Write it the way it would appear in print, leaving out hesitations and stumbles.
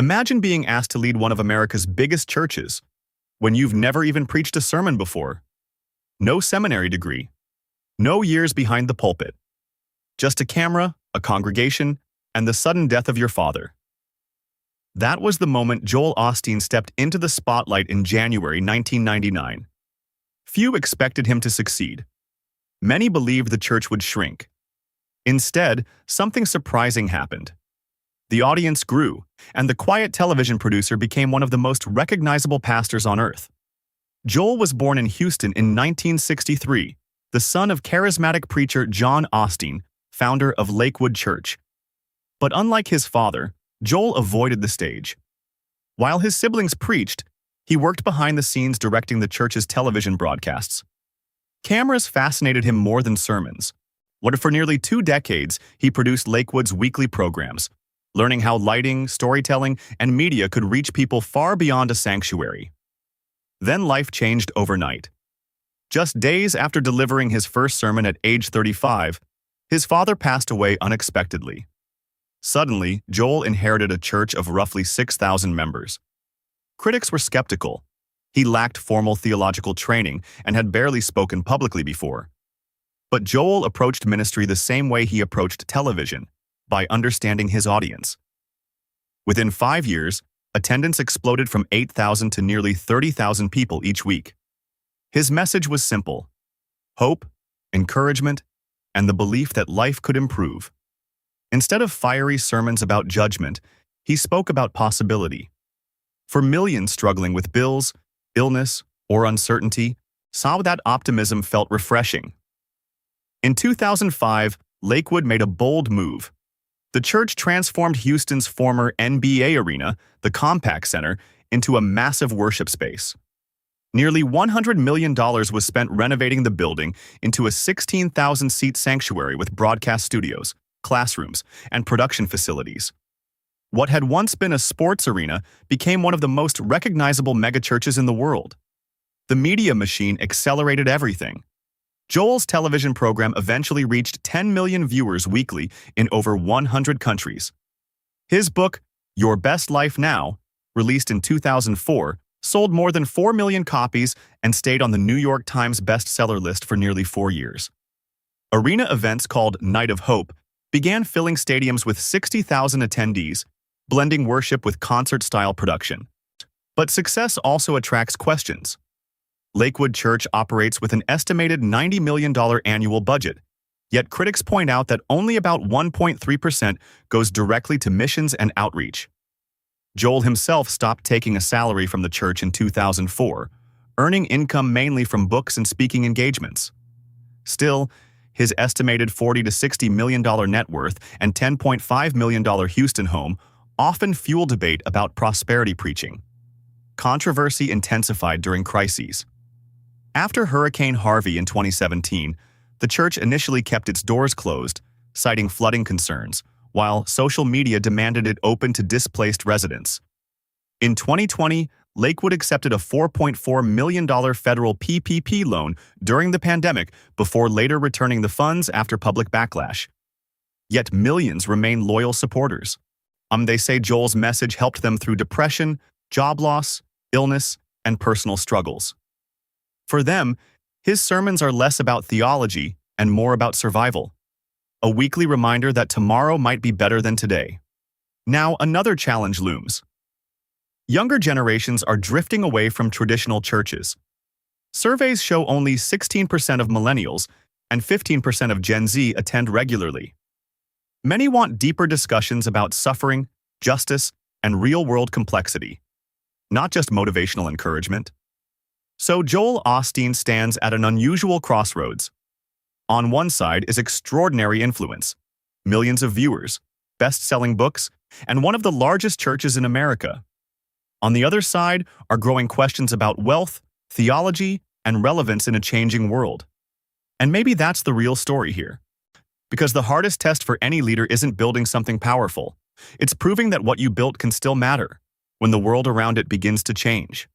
Imagine being asked to lead one of America's biggest churches when you've never even preached a sermon before. No seminary degree, no years behind the pulpit, just a camera, a congregation, and the sudden death of your father. That was the moment Joel Osteen stepped into the spotlight in January 1999. Few expected him to succeed. Many believed the church would shrink. Instead, something surprising happened. The audience grew, and the quiet television producer became one of the most recognizable pastors on earth. Joel was born in Houston in 1963, the son of charismatic preacher John Osteen, founder of Lakewood Church. But unlike his father, Joel avoided the stage. While his siblings preached, he worked behind the scenes directing the church's television broadcasts. Cameras fascinated him more than sermons. For nearly 2 decades, he produced Lakewood's weekly programs, learning how lighting, storytelling, and media could reach people far beyond a sanctuary. Then life changed overnight. Just days after delivering his first sermon at age 35, his father passed away unexpectedly. Suddenly, Joel inherited a church of roughly 6,000 members. Critics were skeptical. He lacked formal theological training and had barely spoken publicly before. But Joel approached ministry the same way he approached television, by understanding his audience. Within 5 years, attendance exploded from 8,000 to nearly 30,000 people each week. His message was simple: hope, encouragement, and the belief that life could improve. Instead of fiery sermons about judgment, he spoke about possibility. For millions struggling with bills, illness, or uncertainty, saw that optimism felt refreshing. In 2005, Lakewood made a bold move. The church transformed Houston's former NBA arena, the Compaq Center, into a massive worship space. Nearly $100 million was spent renovating the building into a 16,000-seat sanctuary with broadcast studios, classrooms, and production facilities. What had once been a sports arena became one of the most recognizable megachurches in the world. The media machine accelerated everything. Joel's television program eventually reached 10 million viewers weekly in over 100 countries. His book, Your Best Life Now, released in 2004, sold more than 4 million copies and stayed on the New York Times bestseller list for nearly 4 years. Arena events called Night of Hope began filling stadiums with 60,000 attendees, blending worship with concert-style production. But success also attracts questions. Lakewood Church operates with an estimated $90 million annual budget, yet critics point out that only about 1.3% goes directly to missions and outreach. Joel himself stopped taking a salary from the church in 2004, earning income mainly from books and speaking engagements. Still, his estimated $40 to $60 million net worth and $10.5 million Houston home often fuel debate about prosperity preaching. Controversy intensified during crises. After Hurricane Harvey in 2017, the church initially kept its doors closed, citing flooding concerns, while social media demanded it open to displaced residents. In 2020, Lakewood accepted a $4.4 million federal PPP loan during the pandemic before later returning the funds after public backlash. Yet millions remain loyal supporters. They say Joel's message helped them through depression, job loss, illness, and personal struggles. For them, his sermons are less about theology and more about survival. A weekly reminder that tomorrow might be better than today. Now, another challenge looms. Younger generations are drifting away from traditional churches. Surveys show only 16% of millennials and 15% of Gen Z attend regularly. Many want deeper discussions about suffering, justice, and real-world complexity, not just motivational encouragement. So Joel Osteen stands at an unusual crossroads. On one side is extraordinary influence, millions of viewers, best-selling books, and one of the largest churches in America. On the other side are growing questions about wealth, theology, and relevance in a changing world. And maybe that's the real story here. Because the hardest test for any leader isn't building something powerful. It's proving that what you built can still matter when the world around it begins to change.